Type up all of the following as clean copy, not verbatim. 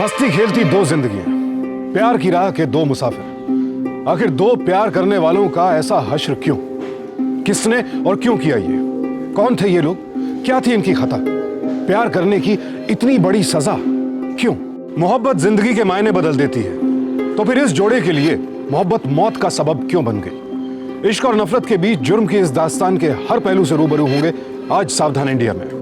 हंसती खेलती दो जिंदगियां, प्यार की राह के दो मुसाफिर। आखिर दो प्यार करने वालों का ऐसा हश्र क्यों? किसने और क्यों किया ये? कौन थे ये लोग? क्या थी इनकी खता? प्यार करने की इतनी बड़ी सजा क्यों? मोहब्बत जिंदगी के मायने बदल देती है, तो फिर इस जोड़े के लिए मोहब्बत मौत का सबब क्यों बन गई? इश्क और नफरत के बीच जुर्म की इस दास्तान के हर पहलू से रूबरू होंगे आज सावधान इंडिया में।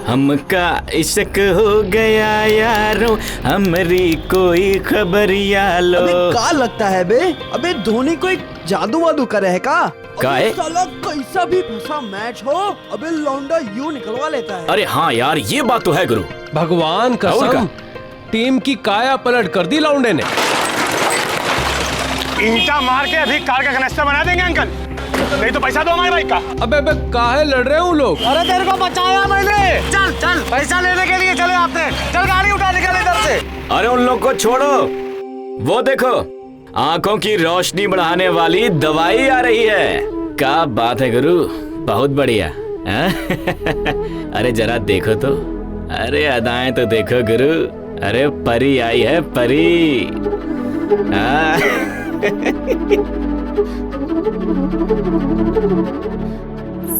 हमका इश्क हो गया यारों, हमरी कोई खबरिया लो। अबे का लगता है बे? अबे धोनी को एक जादू वादू करे है का? है? साला कैसा भी फंसा मैच हो, अबे लौंडा यूं निकलवा लेता है। अरे हाँ यार, ये बात तो है गुरु। भगवान कसम, टीम की काया पलट कर दी लौंडे ने। ईंटा मार के अभी कार का कनेक्शन बना देंगे अंकल, नहीं तो पैसा दो हमारे बाइक का। अबे अबे काहे लड़ रहे हो लोग? अरे तेरे को बचाया मैंने। चल चल पैसा लेने के लिए चले आपने, चल गाड़ी उठा निकल इधर से। अरे उन लोग को छोड़ो, वो देखो आंखों की रोशनी बढ़ाने वाली दवाई आ रही है। क्या बात है गुरु, बहुत बढ़िया। अरे जरा देखो तो, अरे अदाएं तो देखो गुरु। अरे परी आई है, परी।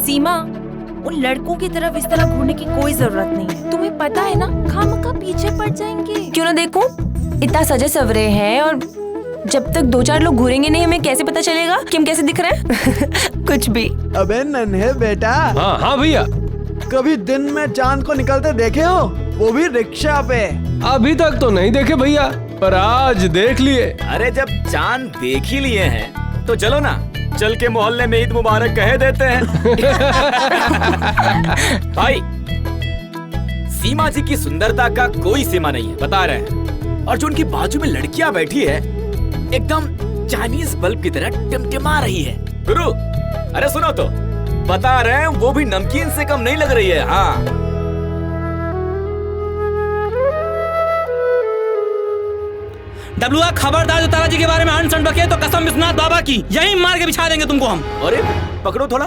सीमा, उन लड़कों की तरफ इस तरह घूरने की कोई जरूरत नहीं है। तुम्हें पता है ना, खामखा पीछे पड़ जाएंगे। क्यों ना देखूं? इतना सजे सवरे हैं और जब तक दो चार लोग घूरेंगे नहीं, हमें कैसे पता चलेगा कि हम कैसे दिख रहे हैं? कुछ भी। अबे नन्हे बेटा, हाँ हाँ भैया, कभी दिन में चांद को निकलते देखे हो? वो भी रिक्शा पे। अभी तक तो नहीं देखे भैया, पर आज देख लिए। अरे जब चांद देख ही लिए हैं तो चलो ना, चल के मोहल्ले में ईद मुबारक कह देते हैं। भाई, सीमा जी की सुंदरता का कोई सीमा नहीं है, बता रहे हैं। और जो उनकी बाजू में लड़कियां बैठी है, एकदम चाइनीज बल्ब की तरह टिमटिमा रही है। गुरु, अरे सुनो तो, बता रहे हैं वो भी नमकीन से कम नहीं लग रही है। हाँ डब्लुआ, खबरदार जो तारा जी के बारे में अनसन बके तो कसम विश्वनाथ बाबा की यही मार के बिछा देंगे तुमको हम। अरे पकड़ो थोड़ा।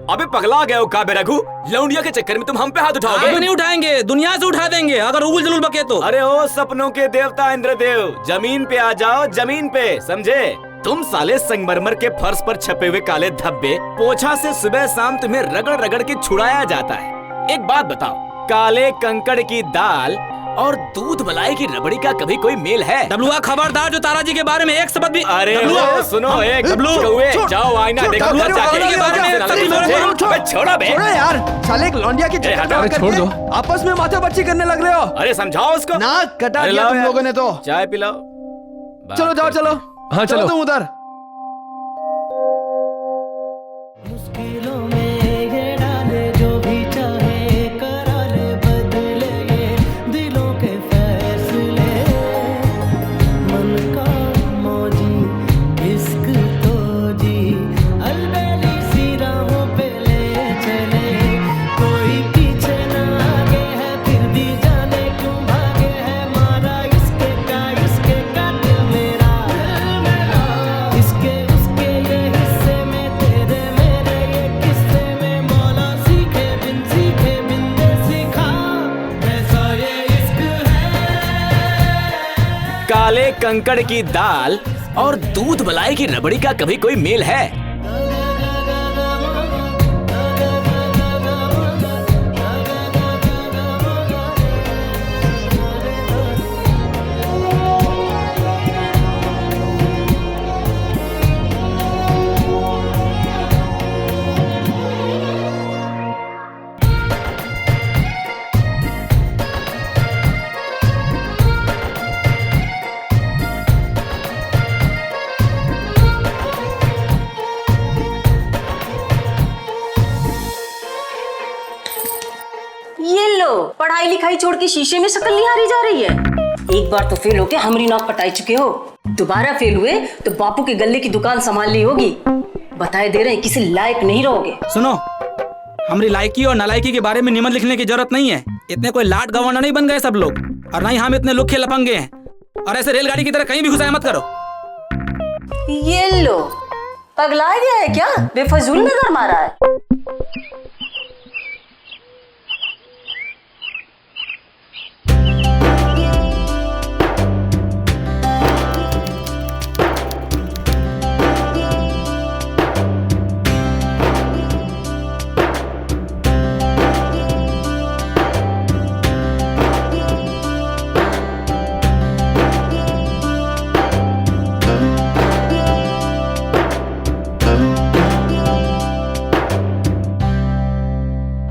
अबे पगला गए हो का बे रघु? लौंडिया के चक्कर में तुम हम पे हाथ उठाओगे? आप नहीं उठाएंगे, दुनिया से उठा देंगे अगर उगुल जलूल बके तो। अरे ओ सपनों के देवता इंद्रदेव, जमीन पे आ जाओ, जमीन पे, समझे? तुम साले संगमरमर के फर्श पर छपे हुए काले धब्बे, पोछा से सुबह शाम तुम्हें रगड़ रगड़ के छुड़ाया जाता है। एक बात बताओ, काले कंकड़ की दाल और दूध मलाई की रबड़ी का कभी कोई मेल है? डब्लुआ, खबरदार जो तारा जी के बारे में एक शब्द भी। अरे सुनो, एक जाओ आईना देखो, छोड़ो बे। छोड़ो यार, साले एक लौंडिया के चक्कर में छोड़ दो। आपस में माथापच्ची करने लग रहे हो। अरे समझाओ उसको। नाक कटा दिया तुम लोगों ने तो। चाय पिलाओ। चलो जाओ, चलो हाँ चलो तुम उधर। मुश्किलों में ये डाले जो भी चाहे, करा ले बदले ये दिलों के फैसले। मन का मौजी इश्क तो जी, अलबेली सी राहों पे ले चले। कोई पीछे ना आगे है, फिर भी जाने क्यों भागे है। मारा इसके का दिल मेरा, इसके उसके ये हिस्से में, तेरे मेरे ये किस्से में। मौला सीखे बिन दे सीखा, ऐसा ये इश्क है। काले कंकड़ की दाल और दूध मलाई की रबड़ी का कभी कोई मेल है? ये लो, पढ़ाई लिखाई छोड़ के शीशे में शक्ल निहारी जा रही है। एक बार तो फेल होके हमारी नाक पटाई चुके हो, दोबारा फेल हुए तो बापू के गले की दुकान संभाल ली होगी। बताए दे रहे हैं, किसी लायक नहीं रहोगे। सुनो, हमारी लायकी और नालायकी के बारे में निबंध लिखने की जरूरत नहीं है। इतने कोई लाट गवर्नर नहीं बन गए सब लोग। और ना ही हम इतने लुखे लफंगे हैं। और ऐसे रेलगाड़ी की तरह कहीं भी घुसाया मत करो। ये लो, पगला गया है क्या? बेफजूल नजर मारा है।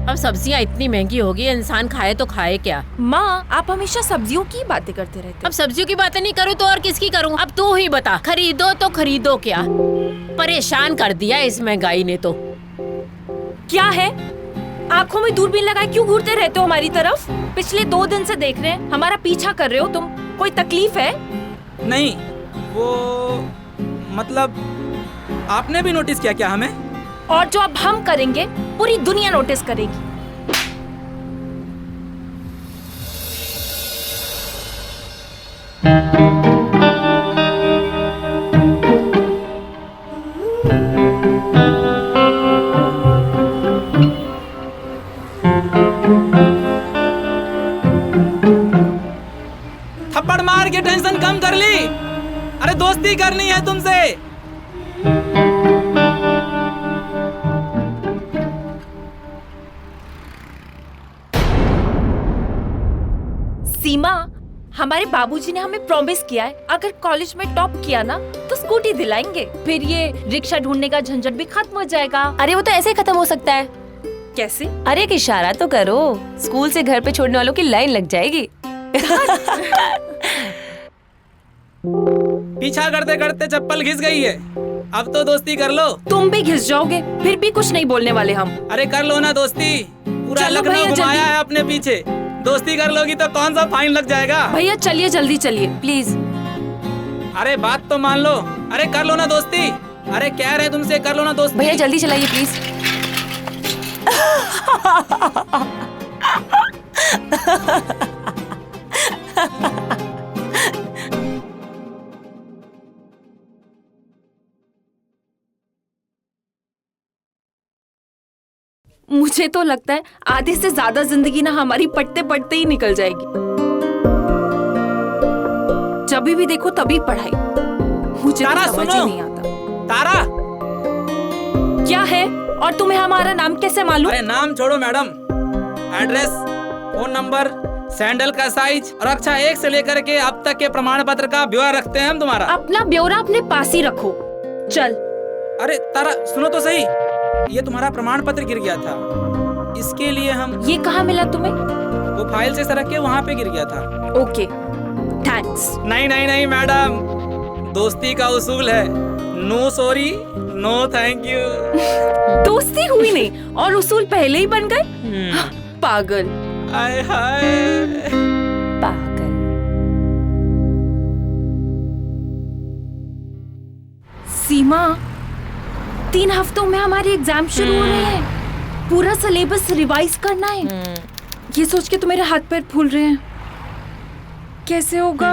अब सब्जियां इतनी महंगी हो गई, इंसान खाए तो खाए क्या। माँ, आप हमेशा सब्जियों की बातें करते रहते अब सब्जियों की बातें नहीं करूँ तो और किसकी करूँ? अब तू ही बता, खरीदो तो खरीदो क्या? परेशान कर दिया इस महंगाई ने तो। क्या है? आंखों में दूरबीन लगाए क्यों घूरते रहते हो हमारी तरफ? पिछले 2 दिन से देख रहे हैं, हमारा पीछा कर रहे हो तुम। कोई तकलीफ है? नहीं, वो मतलब आपने भी नोटिस किया क्या हमें? और जो अब हम करेंगे पूरी दुनिया नोटिस करेगी। थप्पड़ मार के टेंशन कम कर ली। अरे दोस्ती करनी है तुमसे। सीमा, हमारे बाबूजी ने हमें प्रॉमिस किया है, अगर कॉलेज में टॉप किया ना तो स्कूटी दिलाएंगे। फिर ये रिक्शा ढूंढने का झंझट भी खत्म हो जाएगा। अरे वो तो ऐसे ही खत्म हो सकता है। कैसे? अरे एक इशारा तो करो, स्कूल से घर पे छोड़ने वालों की लाइन लग जाएगी। पीछा करते करते चप्पल घिस गई है, अब तो दोस्ती कर लो। तुम भी घिस जाओगे, फिर भी कुछ नहीं बोलने वाले हम। अरे कर लो ना दोस्ती, पूरा चलो लखनऊ भैया, घुमाया जल्दी। है अपने पीछे। दोस्ती कर लोगी तो कौन सा फाइन लग जाएगा? भैया चलिए, जल्दी चलिए प्लीज। अरे बात तो मान लो। अरे कर लो ना दोस्ती। अरे कह रहे तुमसे, कर लो ना दोस्ती। भैया जल्दी चलाइए प्लीज। मुझे तो लगता है आधे से ज्यादा जिंदगी ना हमारी पढ़ते पढ़ते ही निकल जाएगी। जब भी देखो तभी पढ़ाई। मुझे तारा तो समझ ही सुनो। नहीं आता। तारा, क्या है? और तुम्हें हमारा नाम कैसे मालूम? अरे नाम छोड़ो madam, address, phone number, sandal का साइज और कक्षा 1 से लेकर के अब तक के प्रमाण पत्र का ब्यौरा रखते हैं हम तुम्हारा। अपना ब्यौरा अपने पास ही रखो। चल। अरे तारा सुनो तो सही, ये तुम्हारा प्रमाण पत्र गिर गया था, इसके लिए हम। ये कहाँ मिला तुम्हें? वो फाइल से सरक के वहाँ पे गिर गया था। Okay, thanks. नहीं नहीं नहीं मैडम, दोस्ती का उसूल है, no sorry no thank you. दोस्ती हुई नहीं और उसूल पहले ही बन गए। पागल। आय हाय। पागल। सीमा, 3 हफ्तों में हमारे एग्जाम शुरू हो रहे हैं। पूरा सिलेबस रिवाइज करना है। ये सोच के तो मेरे हाथ पैर फूल रहे हैं। कैसे होगा?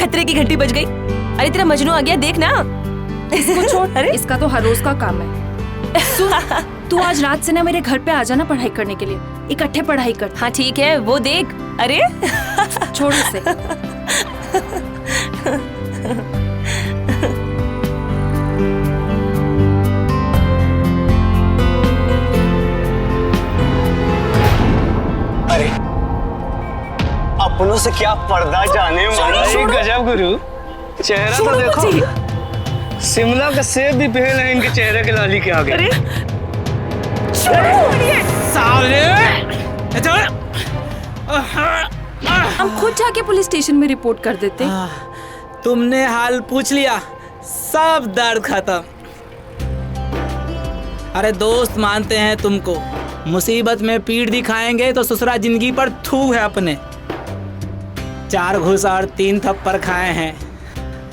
खतरे की घंटी बज गई। अरे तेरा मजनू आ गया, देख ना। इसको छोड़। अरे इसका तो हर रोज का काम है। सुन, तू आज रात से ना मेरे घर पे आ जाना पढ़ाई करने के लिए, इकट्ठे पढ़ाई कर। हाँ ठीक है, वो देख। अरे छोड़ इसे। अरे अपनों से क्या पर्दा जाने वाला है, गजब गुरु। चेहरा तो देखो, शिमला का सेब भी फेल है इनके चेहरे के लाली के आगे। साले, हम खुद जाके पुलिस स्टेशन में रिपोर्ट कर देते। तुमने हाल पूछ लिया, सब दर्द खत्म। अरे दोस्त मानते हैं तुमको, मुसीबत में पीठ दिखाएंगे तो ससुरा जिंदगी पर थू है अपने। 4 घूस और 3 थप्पड़ खाए हैं,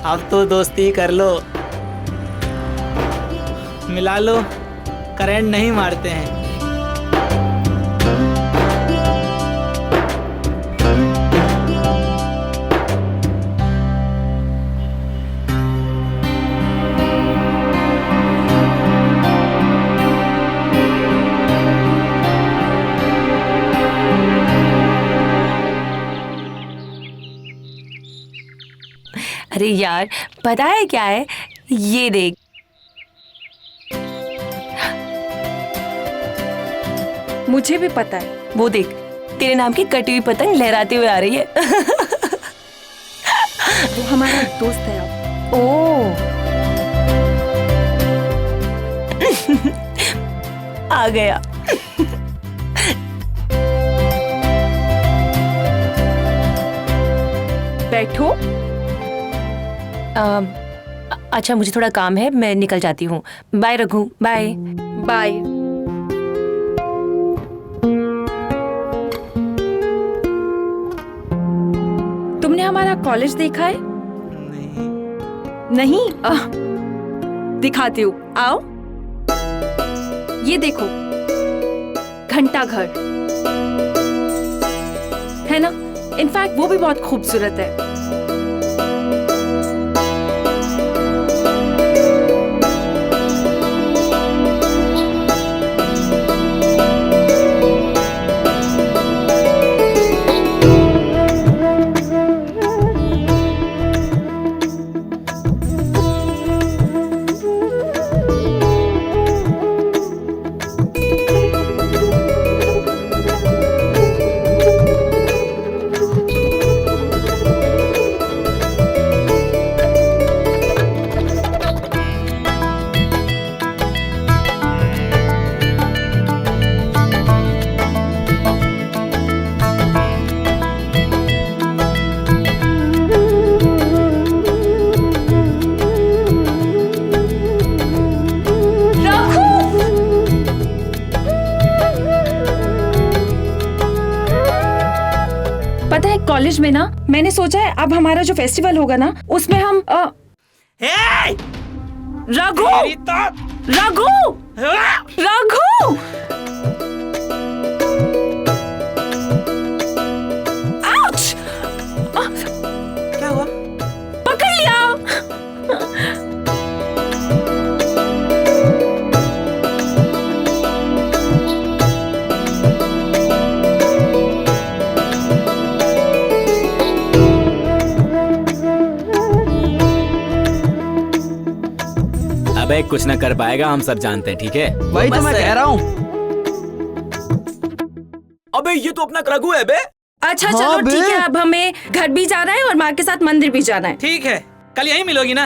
अब तो दोस्ती कर लो, मिला लो, करंट नहीं मारते हैं। अरे यार पता है क्या है, ये देख। मुझे भी पता है। वो देख, तेरे नाम की कटी हुई पतंग लहराते हुए आ रही है। वो हमारा दोस्त है अब। ओ आ गया। बैठो। अच्छा मुझे थोड़ा काम है, मैं निकल जाती हूँ। बाय रघु। Bye bye. तुमने हमारा कॉलेज देखा है? नहीं। दिखाती हूँ, आओ। ये देखो, घंटा घर है ना? इनफैक्ट वो भी बहुत खूबसूरत है। पता है कॉलेज में ना मैंने सोचा है अब हमारा जो फेस्टिवल होगा ना उसमें हम रघु रघु रघु आउच! क्या हुआ? पकड़ लिया। अबे कुछ न कर पाएगा, हम सब जानते हैं, ठीक है? वही तो मैं कह रहा हूँ। अबे ये तो अपना रघु है बे। अच्छा हाँ चलो बे। ठीक है, अब हमें घर भी जाना है और माँ के साथ मंदिर भी जाना है। ठीक है, कल यहीं मिलोगी ना?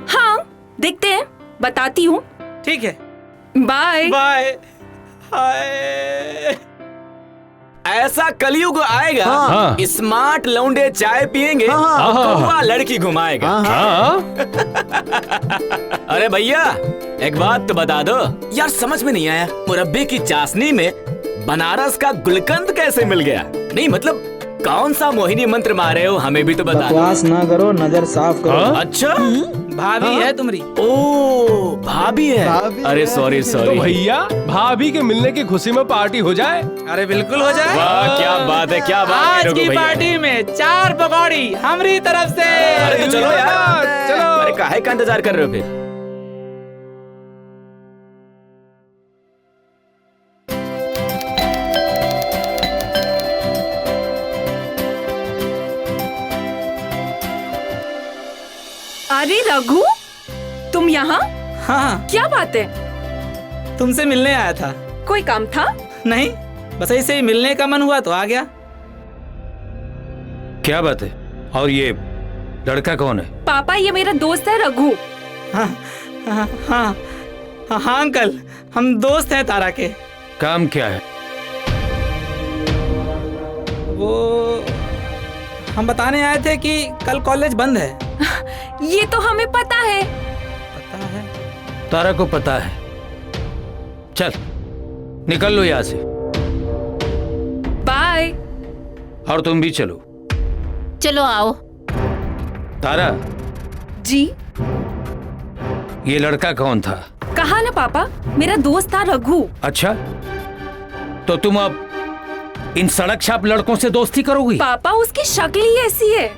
हाँ देखते हैं, बताती हूँ। ठीक है, बाय बाय। हाय। ऐसा कलयुग आएगा, हाँ। स्मार्ट लौंडे चाय पिएंगे, हाँ। कौवा लड़की घुमाएगा। हाँ अरे भैया एक बात तो बता दो यार, समझ में नहीं आया मुरब्बे की चाशनी में बनारस का गुलकंद कैसे मिल गया? नहीं मतलब कौन सा मोहिनी मंत्र मारे हो, हमें भी तो बता दो। बकवास ना करो, नजर साफ करो। अच्छा भाभी है तुम्हारी। ओ भाभी है। भाभी अरे है। सॉरी तो सॉरी भैया भाभी के मिलने की खुशी में पार्टी हो जाए। अरे बिल्कुल हो जाए। वाह क्या बात है, क्या बात है आज रघु की भैया। पार्टी में 4 पकौड़ी हमारी तरफ से। अरे तो चलो यार, चलो। अरे काहे का इंतजार कर रहे हो फिर? अरे रघु तुम यहाँ? हाँ, क्या बात है? तुमसे मिलने आया था। कोई काम था? नहीं, बस ऐसे ही मिलने का मन हुआ तो आ गया। क्या बात है? और ये लड़का कौन है? पापा ये मेरा दोस्त है रघु। हाँ हाँ हाँ हाँ अंकल, हम दोस्त हैं तारा के। काम क्या है? वो हम बताने आए थे कि कल कॉलेज बंद है। ये तो हमें पता है। पता है? तारा को पता है। चल निकल लो यहाँ से। बाय। और तुम भी चलो। चलो आओ। तारा जी ये लड़का कौन था? कहा ना पापा, मेरा दोस्त था रघु। अच्छा तो तुम अब इन सड़क छाप लड़कों से दोस्ती करोगी? पापा उसकी शक्ल ही ऐसी है,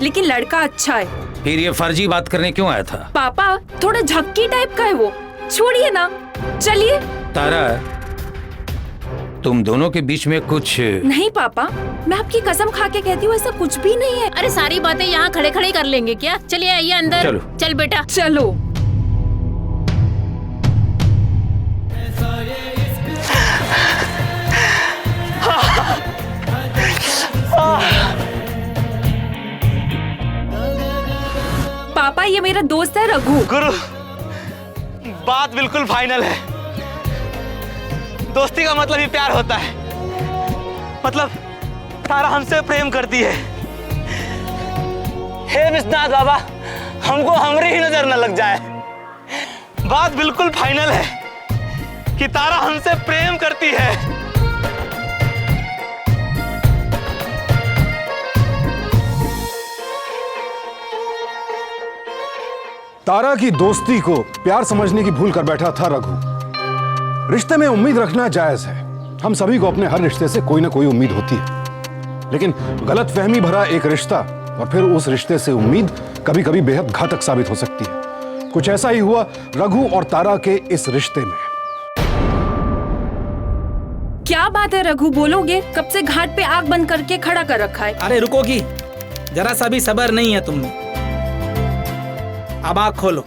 लेकिन लड़का अच्छा है। फिर ये फर्जी बात करने क्यों आया था? पापा थोड़ा झक्की टाइप का है वो, छोड़िए ना, चलिए। तारा तुम दोनों के बीच में कुछ? नहीं पापा, मैं आपकी कसम खा के कहती हूँ ऐसा कुछ भी नहीं है। अरे सारी बातें यहाँ खड़े खड़े कर लेंगे क्या? चलिए आइए अंदर। चलो। चल बेटा चलो। पापा ये मेरा दोस्त है रघु। गुरु, बात बिल्कुल फाइनल है। दोस्ती का मतलब ही प्यार होता है। मतलब तारा हमसे प्रेम करती है। हे विश्वनाथ बाबा, हमको हमरी ही नजर न लग जाए। बात बिल्कुल फाइनल है कि तारा हमसे प्रेम करती है। तारा की दोस्ती को प्यार समझने की भूल कर बैठा था रघु। रिश्ते में उम्मीद रखना जायज है। हम सभी को अपने हर रिश्ते से कोई ना कोई उम्मीद होती है, लेकिन गलतफहमी भरा एक रिश्ता और फिर उस रिश्ते से उम्मीद कभी कभी बेहद घातक साबित हो सकती है। कुछ ऐसा ही हुआ रघु और तारा के इस रिश्ते में। क्या बात है रघु, बोलोगे? कब से घाट पे आग बंद करके खड़ा कर रखा है। अरे रुकोगी? जरा सा भी सब्र नहीं है तुम में। अब आँख खोलो।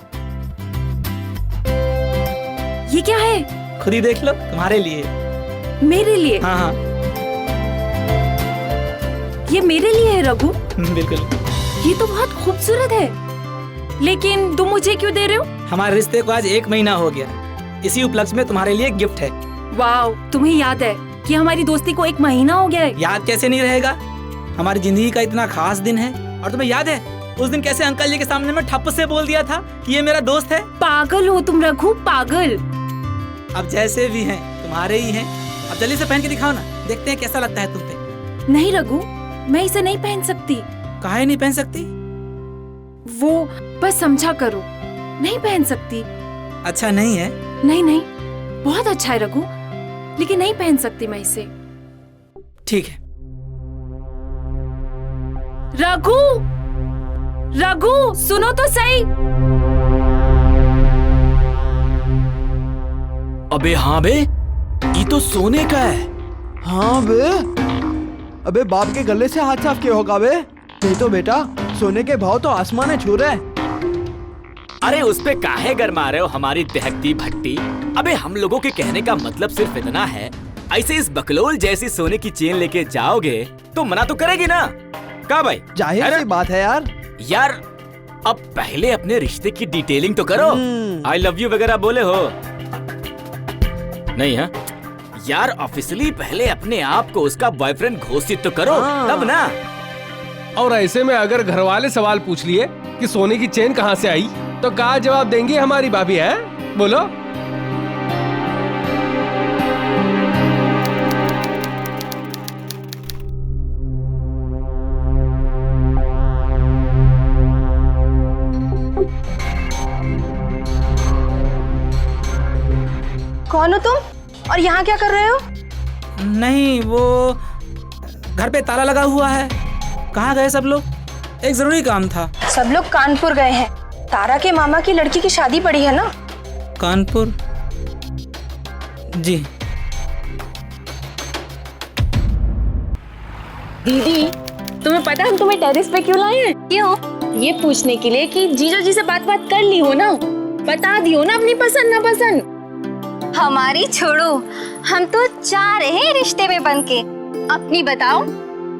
ये क्या है? खुद ही देख लो, तुम्हारे लिए। मेरे लिए? हाँ हाँ ये मेरे लिए है रघु? बिल्कुल। ये तो बहुत खूबसूरत है, लेकिन तुम मुझे क्यों दे रहे हो? हमारे रिश्ते को आज 1 महीना हो गया। इसी उपलक्ष्य में तुम्हारे लिए गिफ्ट है। वाओ, तुम्हें याद है कि हमारी दोस्ती को 1 महीना हो गया है? याद कैसे नहीं रहेगा? हमारी जिंदगी का इतना खास दिन है। और तुम्हें याद है उस दिन कैसे अंकल जी के सामने में ठप्प से बोल दिया था कि ये मेरा दोस्त है? पागल हो तुम रघु, पागल। अब जैसे भी हैं तुम्हारे ही हैं। अब जल्दी से पहन के दिखाओ ना, देखते हैं कैसा लगता है तुम पे। नहीं रघु, मैं इसे नहीं पहन सकती। काहे नहीं पहन सकती? वो बस समझा करो, नहीं पहन सकती। अच्छा नहीं है? नहीं नहीं, बहुत अच्छा है रघु, लेकिन नहीं पहन सकती मैं इसे। ठीक है। रघु, रघु सुनो तो सही। अबे हाँ बे, ये तो सोने का है। हाँ बे, अबे बाप के गले से हाथ साफ किया होगा बे। नहीं तो बेटा सोने के भाव तो आसमान छू रहे हैं। अरे उस पे काहे गरमा रहे हो हमारी दहकती भट्टी? अबे हम लोगों के कहने का मतलब सिर्फ इतना है, ऐसे इस बकलोल जैसी सोने की चेन लेके जाओगे तो मना तो करेगी ना? का भाई? जाहिर सी बात है यार। यार अब पहले अपने रिश्ते की डिटेलिंग तो करो। आई लव यू वगैरह बोले हो? नहीं है यार, ऑफिशियली पहले अपने आप को उसका बॉयफ्रेंड घोषित तो करो, तब ना। और ऐसे में अगर घर वाले सवाल पूछ लिए कि सोने की चेन कहाँ से आई, तो क्या जवाब देंगी हमारी भाभी? है बोलो। कौन हो तुम और यहाँ क्या कर रहे हो? नहीं, वो घर पे ताला लगा हुआ है। कहाँ गए सब लोग? एक जरूरी काम था। सब लोग कानपुर गए हैं। तारा के मामा की लड़की की शादी पड़ी है ना। कानपुर? जी। दीदी, तुम्हें पता है हम तुम्हें टेरेस पे क्यों लाए हैं? क्यों? ये पूछने के लिए कि जीजा जी से बात कर ली हो ना, बता दी हो ना अपनी पसंद ना पसंद। हमारी छोड़ो, हम तो चाह रहे हैं रिश्ते में बन के। अपनी बताओ,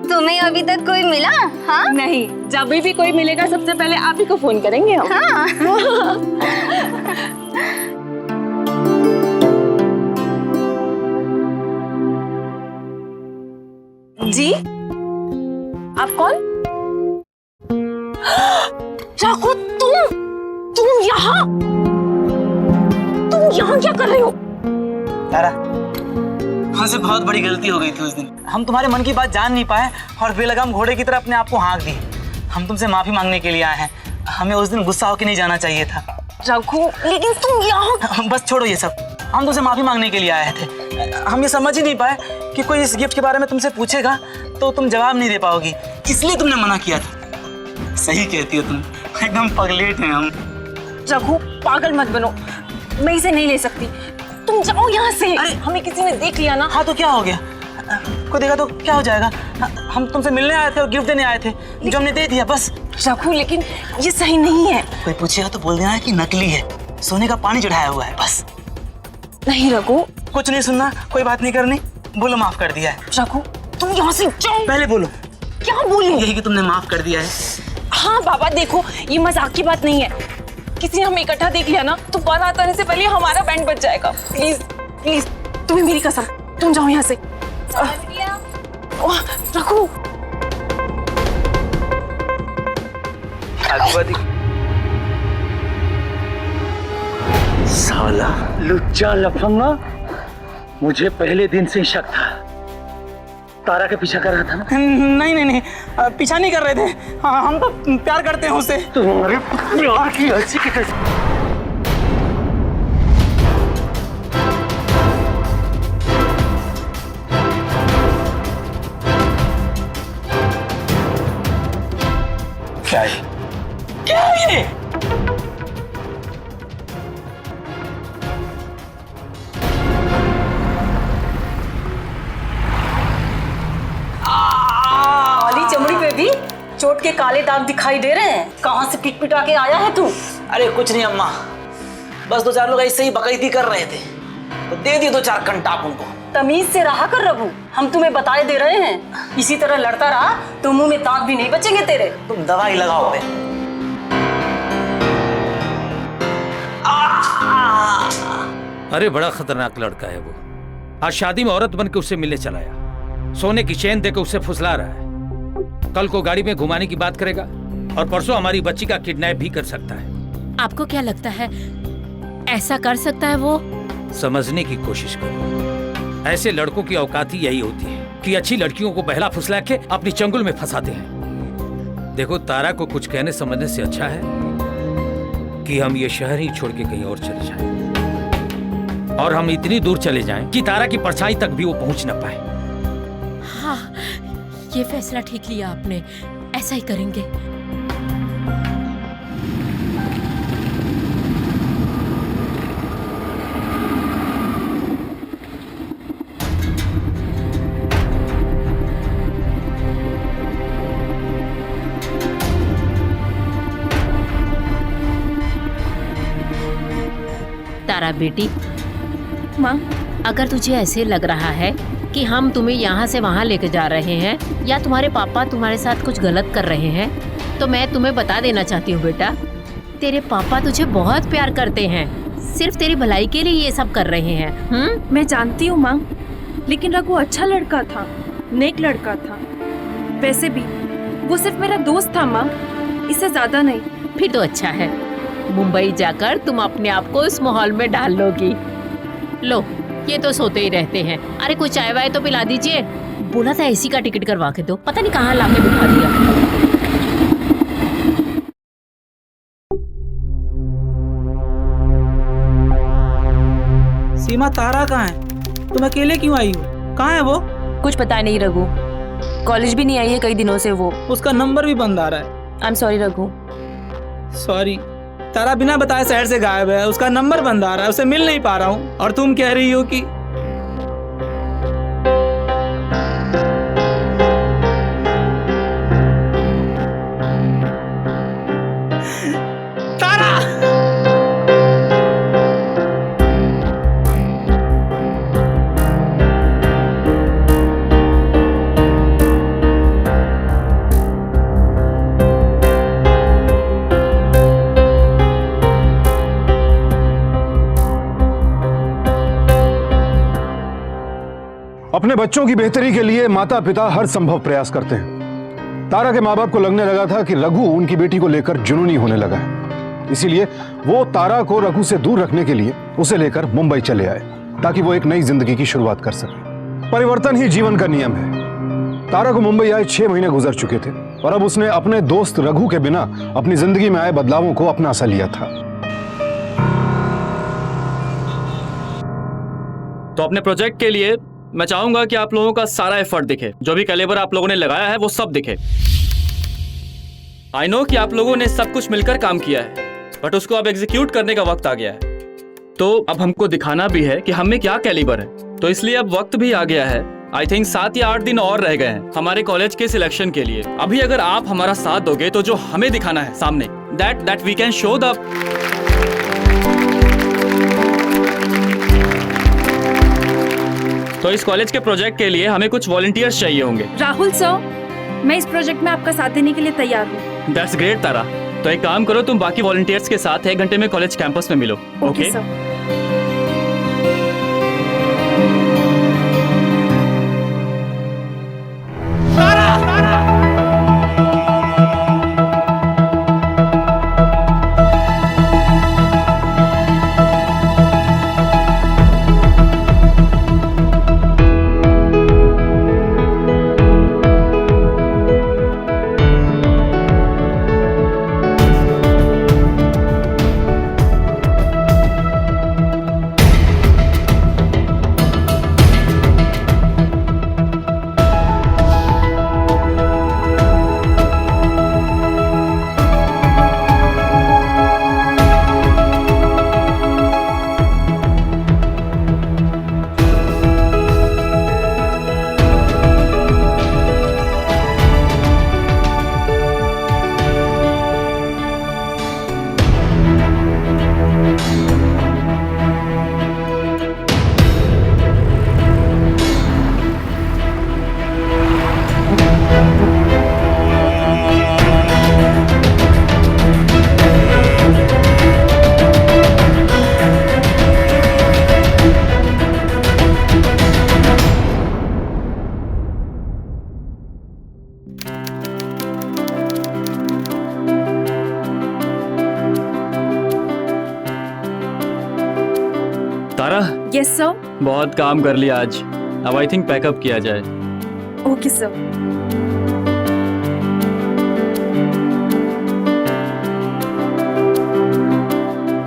तुम्हें अभी तक कोई मिला? हाँ नहीं, जब भी कोई मिलेगा सबसे पहले आप ही को फोन करेंगे हम। हाँ। जी, आप कौन? राघु, तुम यहाँ क्या कर रहे हो? तारा, हमसे बहुत बड़ी गलती हो गई थी उस दिन। हम तुम्हारे मन की बात जान नहीं पाए और बेलगाम घोड़े की तरह अपने आप को हाँक दिए। हम तुमसे माफी मांगने के लिए आए हैं। हमें उस दिन गुस्सा होकर नहीं जाना चाहिए था। राघु, लेकिन तुम यहाँ। बस छोड़ो ये सब। हम तुमसे माफी मांगने के लिए आए थे। हम ये समझ ही नहीं पाए कि कोई इस गिफ्ट के बारे में तुमसे पूछेगा तो तुम जवाब नहीं दे पाओगी, इसलिए तुमने मना किया था। सही कहती हो तुम, एकदम पगलेट हैं हम। राघु, पागल मत बनो, मैं इसे नहीं ले सकती। तुम जाओ यहाँ से। अरे हमें किसी ने देख लिया ना। हाँ तो क्या हो गया? कोई देखा तो क्या हो जाएगा? हम तुमसे मिलने आए थे और गिफ्ट देने आए थे, जो हमने दे दिया बस। रघु लेकिन ये सही नहीं है। कोई पूछेगा तो बोल देना है कि नकली है, सोने का पानी चढ़ाया हुआ है बस। नहीं रघु। कुछ नहीं सुनना, कोई बात नहीं करनी, बोलो माफ कर दिया है। रघु तुम यहाँ से जाओ। पहले बोलो। क्या बोले? यही कि तुमने माफ कर दिया है। हाँ बाबा देखो, ये मजाक की बात नहीं है। किसी ने हमें इकट्ठा देख लिया ना तो बारात आने से पहले हमारा बैंड बच जाएगा। प्लीज प्लीज, तुम्हें मेरी कसम, तुम जाओ यहाँ से। रघु साला लुच्चा लफंगा, मुझे पहले दिन से शक था। तारा के पीछा कर रहा था ना? नहीं नहीं नहीं, पीछा नहीं कर रहे थे। हाँ, हम तो प्यार करते हैं उससे। तुम्हारे प्यार की हंसी की कसम। क्या है? क्या है ये? काली चमड़ी पे भी चोट के काले दाग दिखाई दे रहे हैं। कहाँ से पिट पिटा के आया है तू? अरे कुछ नहीं अम्मा, बस दो चार लोग ऐसे ही बकैती कर रहे थे तो दे दिए दो चार कंटाप उनको। तमीज से रहा कर रघु, हम तुम्हें बताए दे रहे हैं। इसी तरह लड़ता रहा तो मुंह में दांत भी नहीं बचेंगे तेरे। तुम दवाई लगाओ बे। अरे बड़ा खतरनाक लड़का है वो। आज शादी में औरत बन के उससे मिलने चला आया, सोने की चेन देकर उसे फुसला रहा है। कल को गाड़ी में घुमाने की बात करेगा और परसों हमारी बच्ची का किडनैप भी कर सकता है। आपको क्या लगता है ऐसा कर सकता है वो? समझने की कोशिश करो, ऐसे लड़कों की औकात ही यही होती है कि अच्छी लड़कियों को बहला फुसला के अपनी चंगुल में फंसाते हैं। देखो, तारा को कुछ कहने समझने से अच्छा है कि हम ये शहर ही छोड़ के कहीं और चले जाएं, और हम इतनी दूर चले जाएं कि तारा की परछाई तक भी वो पहुंच न पाए। हाँ, ये फैसला ठीक लिया आपने, ऐसा ही करेंगे। तारा बेटी, माँ, अगर तुझे ऐसे लग रहा है कि हम तुम्हें यहाँ से वहाँ लेके जा रहे हैं या तुम्हारे पापा तुम्हारे साथ कुछ गलत कर रहे हैं, तो मैं तुम्हें बता देना चाहती हूँ बेटा, तेरे पापा तुझे बहुत प्यार करते हैं, सिर्फ तेरी भलाई के लिए ये सब कर रहे हैं। मैं जानती हूँ माँ, लेकिन रघु अच्छा लड़का था, नेक लड़का था। वैसे भी वो सिर्फ मेरा दोस्त था माँ, इससे ज्यादा नहीं। फिर तो अच्छा है, मुंबई जाकर तुम अपने आप को इस माहौल में डाल लोगी। लो, ये तो सोते ही रहते हैं। अरे कोई चाय वाय तो पिला दीजिए। बोला था एसी का टिकट करवा के दो, पता नहीं कहाँ लाके बिठा दिया। सीमा, तारा कहाँ है? तुम अकेले क्यों आई हो? कहाँ है वो? कुछ पता नहीं रघु, कॉलेज भी नहीं आई है कई दिनों से वो। उसका नंबर भी बंद आ रहा है। I am sorry Raghu. Sorry? Tara बिना बताए शहर से गायब है, उसका नंबर बंद आ रहा है, उसे मिल नहीं पा रहा हूँ, और तुम कह रही हो कि तारा। अपने बच्चों की बेहतरी के लिए माता पिता हर संभव प्रयास करते हैं। तारा के माँ बाप को लगने लगा था कि रघु उनकी बेटी को लेकर जुनूनी होने लगा है, इसीलिए वो तारा को रघु से दूर रखने के लिए उसे लेकर मुंबई चले आए ताकि वो एक नई जिंदगी की शुरुआत कर सके। परिवर्तन ही जीवन का नियम है। तारा को मुंबई आए 6 महीने गुजर चुके थे और अब उसने अपने दोस्त रघु के बिना अपनी जिंदगी में आए बदलावों को अपना सा लिया था। तो अपने प्रोजेक्ट के लिए मैं चाहूंगा कि आप लोगों का सारा एफर्ट दिखे, जो भी कैलिबर आप लोगों ने लगाया है वो सब दिखे। आई नो कि आप लोगों ने सब कुछ मिलकर काम किया है, बट उसको अब एग्जीक्यूट करने का वक्त आ गया है। तो अब हमको दिखाना भी है कि हम में क्या कैलिबर है। तो इसलिए अब वक्त भी आ गया है। आई थिंक 7 या 8 दिन और रह गए हैं हमारे कॉलेज के सिलेक्शन के लिए। अभी अगर आप हमारा साथ दोगे तो जो हमें दिखाना है सामने, that we can show the. तो इस कॉलेज के प्रोजेक्ट के लिए हमें कुछ वॉलंटियर्स चाहिए होंगे। राहुल सर, मैं इस प्रोजेक्ट में आपका साथ देने के लिए तैयार हूँ। दैट्स ग्रेट तारा। तो एक काम करो, तुम बाकी वॉलंटियर्स के साथ 1 घंटे में कॉलेज कैंपस में मिलो। Okay sir. Tara, yes sir. बहुत काम कर लिया आज। अब आई थिंक पैकअप किया जाए। Okay sir.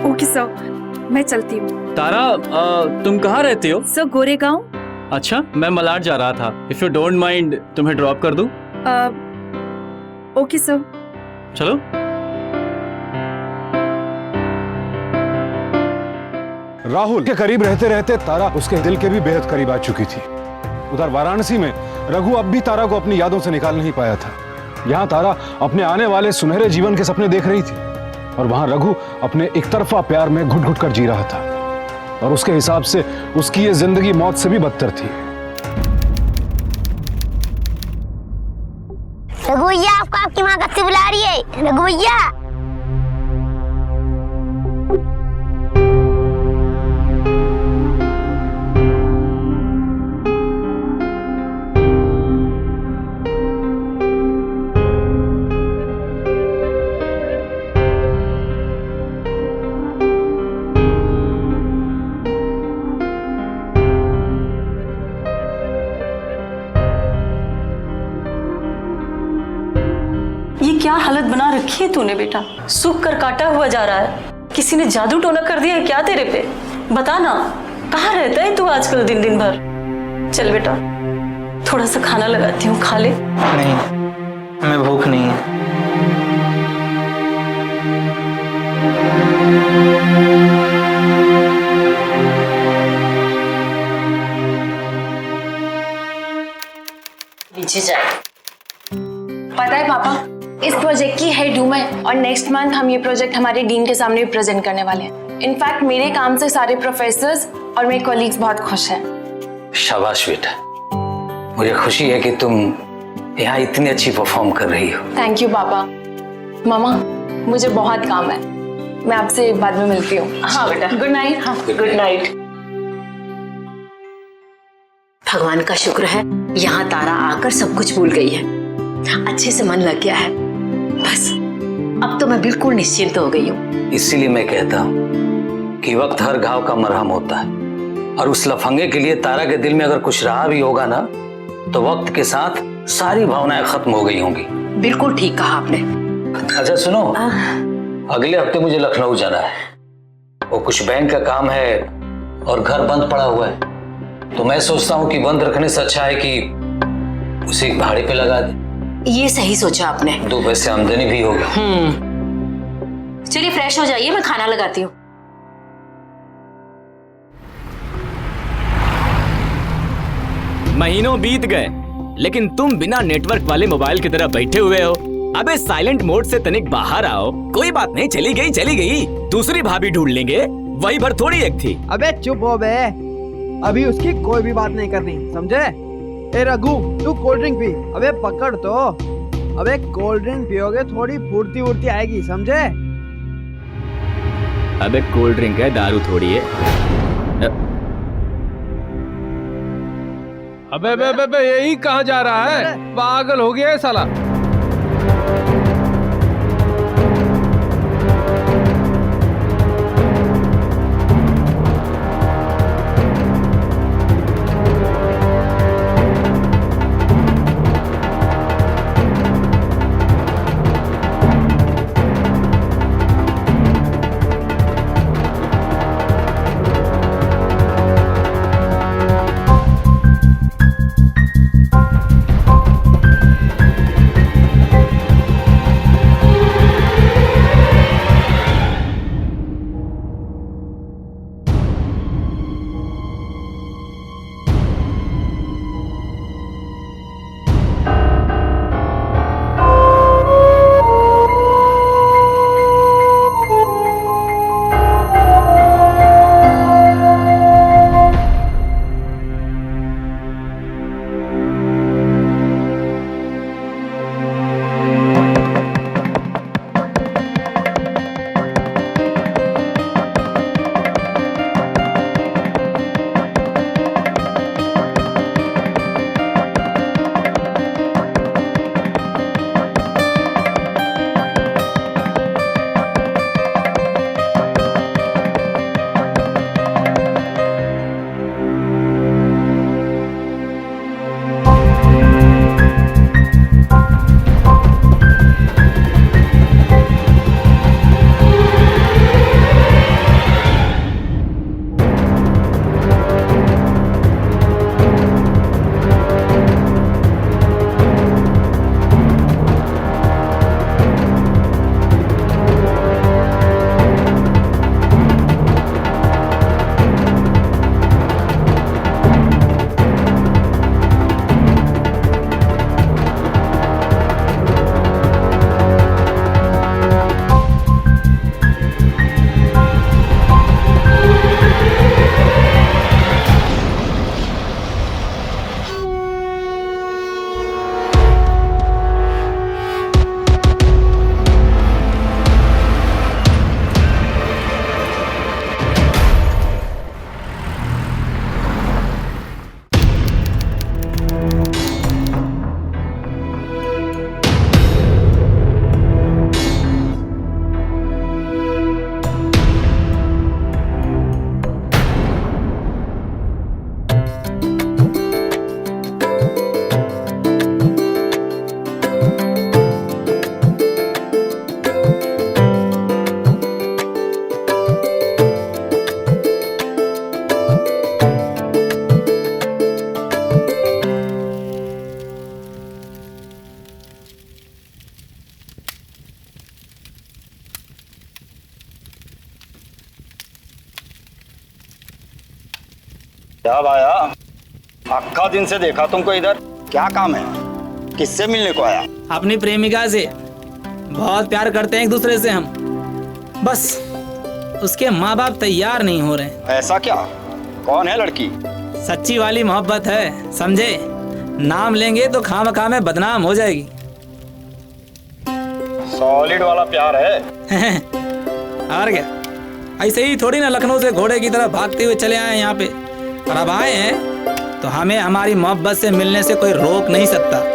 ओके सर, मैं चलती हूँ। तारा, तुम कहाँ रहते हो? सर, गोरेगांव। अच्छा, मैं मलाड जा रहा था। इफ यू डोंट माइंड तुम्हें ड्रॉप कर दूं? Okay sir. चलो। राहुल के करीब रहते रहते तारा उसके दिल के भी बेहद करीब आ चुकी थी। उधर वाराणसी में रघु अब भी तारा को अपनी यादों से निकाल नहीं पाया था। यहाँ तारा अपने आने वाले सुनहरे जीवन के सपने देख रही थी और वहां रघु अपने एक तरफा प्यार में घुट घुट कर जी रहा था और उसके हिसाब से उसकी ये जिंदगी मौत से भी बदतर थी। रघु भैया, आपको आपकी माँ कब से बुला रही है। रघु भैया। ये क्या हालत बना रखी है तूने बेटा? सूख कर काटा हुआ जा रहा है। किसी ने जादू टोना कर दिया है क्या तेरे पे? बता ना, कहाँ रहता है तू आजकल दिन दिन भर? चल बेटा, थोड़ा सा खाना लगाती हूँ, खा ले। नहीं, हमें भूख नहीं है। नीचे जाए। पता है पापा, इस प्रोजेक्ट की हेड हूँ मैं और नेक्स्ट मंथ हम ये प्रोजेक्ट हमारे डीन के सामने भी प्रेजेंट करने वाले हैं। इनफैक्ट मेरे काम से सारे प्रोफेसर्स और मेरे कॉलीग्स बहुत खुश हैं। शाबाश बेटा, मुझे खुशी है कि तुम यहाँ इतनी अच्छी परफॉर्म कर रही हो। थैंक यू पापा। मामा, मुझे बहुत काम है, मैं आपसे बाद में मिलती हूँ। हाँ बेटा, गुड नाइट। हाँ, गुड नाइट। भगवान का शुक्र है यहाँ तारा आकर सब कुछ भूल गई है। अच्छे से मन लग गया है। बस अब तो मैं बिल्कुल निश्चिंत हो गई हूँ। इसीलिए मैं कहता हूँ कि वक्त हर घाव का मरहम होता है और उस लफंगे के लिए तारा के दिल में अगर कुछ रहा भी होगा ना, तो वक्त के साथ सारी भावनाएं खत्म हो गई होंगी। बिल्कुल ठीक कहा आपने। अच्छा सुनो, अगले हफ्ते मुझे लखनऊ जाना है। वो कुछ बैंक का काम है और घर बंद पड़ा हुआ है, तो मैं सोचता हूँ कि बंद रखने से अच्छा है कि उसे भाड़े पे लगा दे। ये सही सोचा आपने। 2 पैसे आमदनी भी होगी। चलिए फ्रेश हो जाइए, मैं खाना लगाती हूँ। महीनों बीत गए, लेकिन तुम बिना नेटवर्क वाले मोबाइल की तरह बैठे हुए हो। अबे साइलेंट मोड से तनिक बाहर आओ। कोई बात नहीं, चली गई, दूसरी भाभी ढूंढ लेंगे, वही भर थोड़ी एक थी। अबे चुप हो बे, अभी उसकी कोई भी बात नहीं करनी, समझे? ए रघु, तू कोल्ड ड्रिंक पी। अबे पकड़ तो। अबे कोल्ड ड्रिंक पियोगे थोड़ी फुर्ती उड़ती आएगी, समझे? अबे कोल्ड ड्रिंक है, दारू थोड़ी है। अबे बे बे बे यही कहाँ जा रहा है? पागल हो गया है साला। क्या भाया, अक्का दिन से देखा तुमको इधर, क्या काम है? किससे मिलने को आया? अपनी प्रेमिका से। बहुत प्यार करते हैं एक दूसरे से हम, बस उसके माँ बाप तैयार नहीं हो रहे। ऐसा क्या? कौन है लड़की? सच्ची वाली मोहब्बत है, समझे? नाम लेंगे तो खामखा में बदनाम हो जाएगी। सॉलिड वाला प्यार है। और क्या, ऐसे ही थोड़ी ना लखनऊ से घोड़े की तरह भागते हुए चले आए यहाँ पे, और अब आए हैं तो हमें हमारी मोहब्बत से मिलने से कोई रोक नहीं सकता।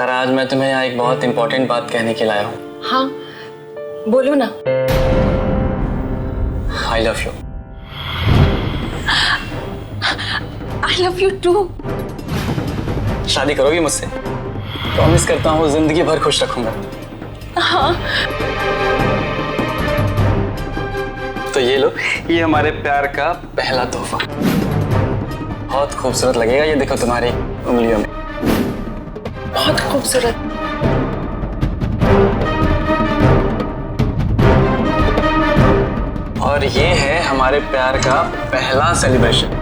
तारा, आज मैं तुम्हें यहाँ एक बहुत इंपॉर्टेंट बात कहने के लाया हूँ। हाँ बोलो ना। I love you. I love you too. शादी करोगी मुझसे? प्रॉमिस करता हूँ जिंदगी भर खुश रखूंगा। हाँ। तो ये लो, ये हमारे प्यार का पहला तोहफा। बहुत खूबसूरत लगेगा, ये देखो तुम्हारी उंगलियों में। बहुत खूबसूरत। और ये है हमारे प्यार का पहला सेलिब्रेशन।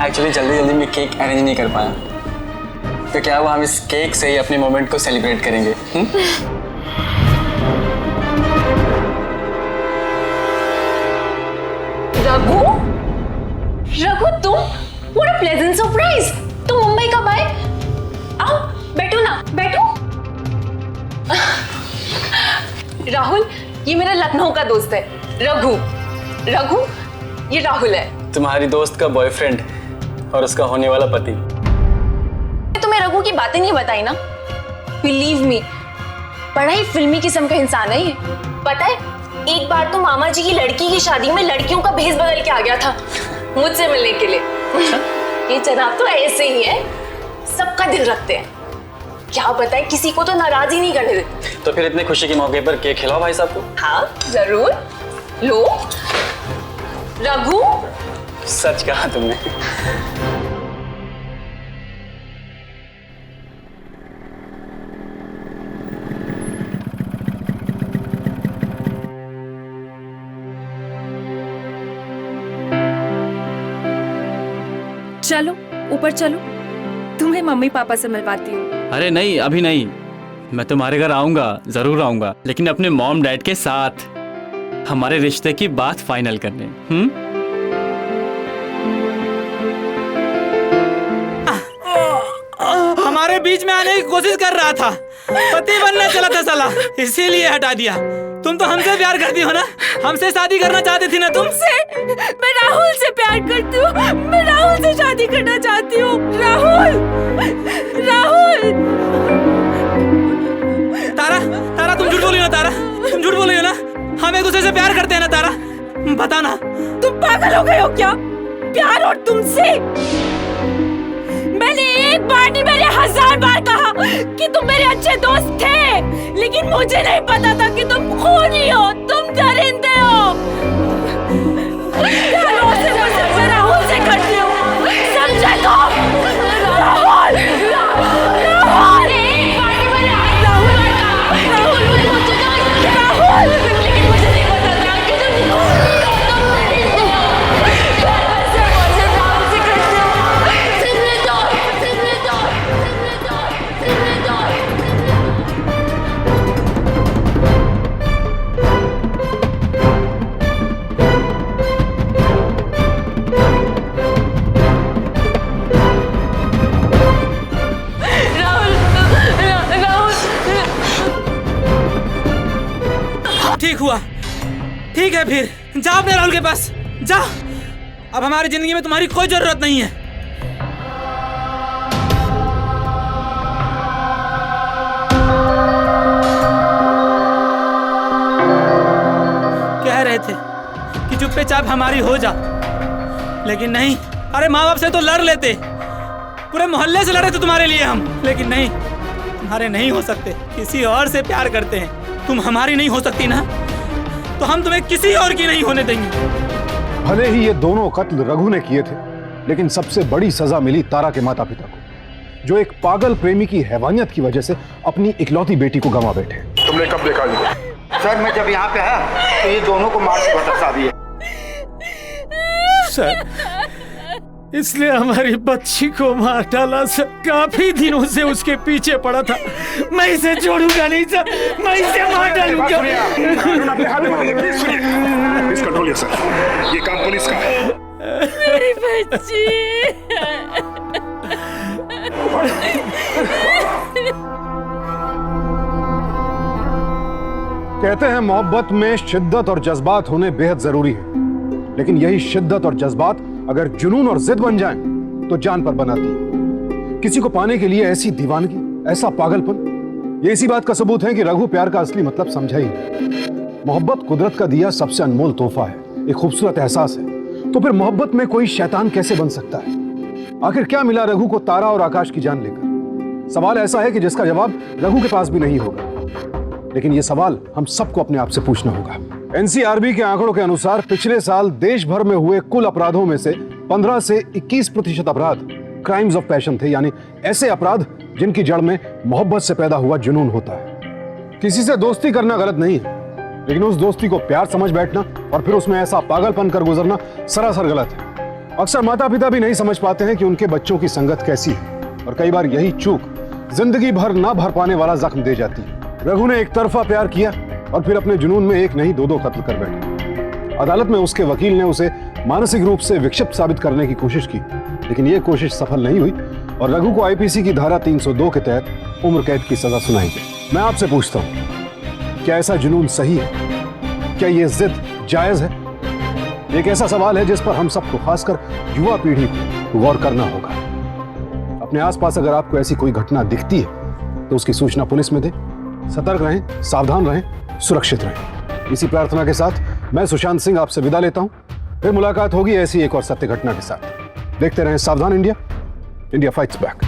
एक्चुअली जल्दी में केक अरेंज नहीं कर पाया, तो क्या हुआ, हम इस केक से ही अपने मोमेंट को सेलिब्रेट करेंगे। रघु, रघु तुम, what a pleasant surprise। तुम मुंबई कब आए? आओ बैठो ना, बैठो। राहुल, ये मेरा लखनऊ का दोस्त है रघु। रघु, ये राहुल है। तुम्हारी दोस्त का बॉयफ्रेंड और उसका होने वाला पति। तुम्हें रघु की बातें नहीं बताई ना? बिलीव मी, बड़ा ही फिल्मी किस्म का इंसान है ये। पता है, एक बार तो मामा जी की लड़की की शादी में लड़कियों का भेष बदल के आ गया था मुझसे मिलने के लिए। ये जनाब तो ऐसे ही है, सबका दिल रखते हैं। क्या बताएं, किसी को तो नाराज ही नहीं करने देते। तो फिर इतने खुशी के मौके पर केक खिलाओ भाई साहब को। हाँ जरूर, लो। रघु, सच कहा तुमने। चलो ऊपर चलो, तुम्हें मम्मी पापा से मिलवाती हूँ। अरे नहीं, अभी नहीं। मैं तुम्हारे घर आऊंगा, जरूर आऊंगा, लेकिन अपने मॉम डैड के साथ हमारे रिश्ते की बात फाइनल करने। हमारे बीच में आने की कोशिश कर रहा था, पति बनना चला था साला, इसीलिए हटा दिया। तुम तो हमसे प्यार करती हो ना, हमसे शादी करना चाहती थी ना तुमसे। मैं राहुल से प्यार करती हूँ, मैं राहुल से शादी करना चाहती हूँ। राहुल, राहुल। तारा, तारा तुम झूठ बोली हो ना, तारा तुम झूठ बोली हो ना, हम एक दूसरे से प्यार करते हैं ना तारा, बता ना। तुम पागल हो गए हो क्या? प्यार और तुमसे? मैंने एक बार नहीं, मैंने 1000 बार कहा कि तुम मेरे अच्छे दोस्त थे, लेकिन मुझे नहीं पता था कि तुम खूनी हो, तुम दरिंदे हो। मैं राहुल से करती हूँ, समझे तुम? राहुल, लेकिन मुझे नहीं पता था कि ठीक हुआ, ठीक है, फिर जा अपने राहुल के पास जा। अब हमारी जिंदगी में तुम्हारी कोई जरूरत नहीं है। कह रहे थे कि चुप्पे चाप हमारी हो जा, लेकिन नहीं। अरे माँ बाप से तो लड़ लेते, पूरे मोहल्ले से लड़े थे तुम्हारे लिए हम, लेकिन नहीं, तुम्हारे नहीं हो सकते, किसी और से प्यार करते हैं। तुम हमारी नहीं हो सकती ना, तो हम तुम्हें किसी और की नहीं होने देंगे। भले ही ये दोनों कत्ल रघु ने किए थे, लेकिन सबसे बड़ी सजा मिली तारा के माता पिता को, जो एक पागल प्रेमी की हैवानियत की वजह से अपनी इकलौती बेटी को गंवा बैठे। तुमने कब देखा इनको? सर मैं जब यहाँ पे आया तो ये दोनों को मार के बता दिए। सर, इसलिए हमारी बच्ची को मार डाला सर। काफी दिनों से उसके पीछे पड़ा था। मैं इसे छोड़ूंगा नहीं सर, मैं इसे मार डालूंगा। कंट्रोल सर, ये काम पुलिस का है। मेरी बच्ची। कहते हैं मोहब्बत में शिद्दत और जज्बात होने बेहद जरूरी है, लेकिन यही शिद्दत और जज्बात अगर जुनून और जिद बन जाएं, तो जान पर बनाती है। किसी को पाने के लिए ऐसी दीवानगी, ऐसा पागलपन, ये इसी बात का सबूत है कि रघु प्यार का असली मतलब समझा ही नहीं। मोहब्बत कुदरत का दिया सबसे अनमोल तोहफा है, एक खूबसूरत एहसास है। तो फिर मोहब्बत में कोई शैतान कैसे बन सकता है? आखिर क्या मिला रघु को तारा और आकाश की जान लेकर? सवाल ऐसा है कि जिसका जवाब रघु के पास भी नहीं होगा, लेकिन यह सवाल हम सबको अपने आप से पूछना होगा। एनसीआरबी के आंकड़ों के अनुसार पिछले साल देश भर में हुए कुल अपराधों में से 15 से 21% अपराध क्राइम्स ऑफ पैशन थे, यानी ऐसे अपराध जिनकी जड़ में मोहब्बत से पैदा हुआ जुनून होता है। किसी से दोस्ती करना गलत नहीं है, लेकिन उस दोस्ती को प्यार समझ बैठना और फिर उसमें ऐसा पागलपन कर गुजरना सरासर गलत है। अक्सर माता पिता भी नहीं समझ पाते हैं कि उनके बच्चों की संगत कैसी है, और कई बार यही चूक जिंदगी भर ना भर पाने वाला जख्म दे जाती है। रघु ने एक तरफा प्यार किया और फिर अपने जुनून में एक नहीं दो कत्ल कर बैठे। अदालत में उसके वकील ने उसे मानसिक रूप से विक्षिप्त साबित करने की कोशिश की, लेकिन यह कोशिश सफल नहीं हुई और रघु को आईपीसी की धारा 302 के तहत उम्र कैद की सजा सुनाई गई। मैं आपसे पूछता हूं, क्या ऐसा जुनून सही है? क्या यह जिद जायज है? एक ऐसा सवाल है जिस पर हम सबको, खासकर युवा पीढ़ी को गौर करना होगा। अपने आसपास अगर आपको ऐसी कोई घटना दिखती है तो उसकी सूचना पुलिस में दें। सतर्क रहें, सावधान रहें, सुरक्षित रहें। इसी प्रार्थना के साथ मैं सुशांत सिंह आपसे विदा लेता हूं। फिर मुलाकात होगी ऐसी एक और सत्य घटना के साथ। देखते रहें सावधान इंडिया, इंडिया फाइट्स बैक।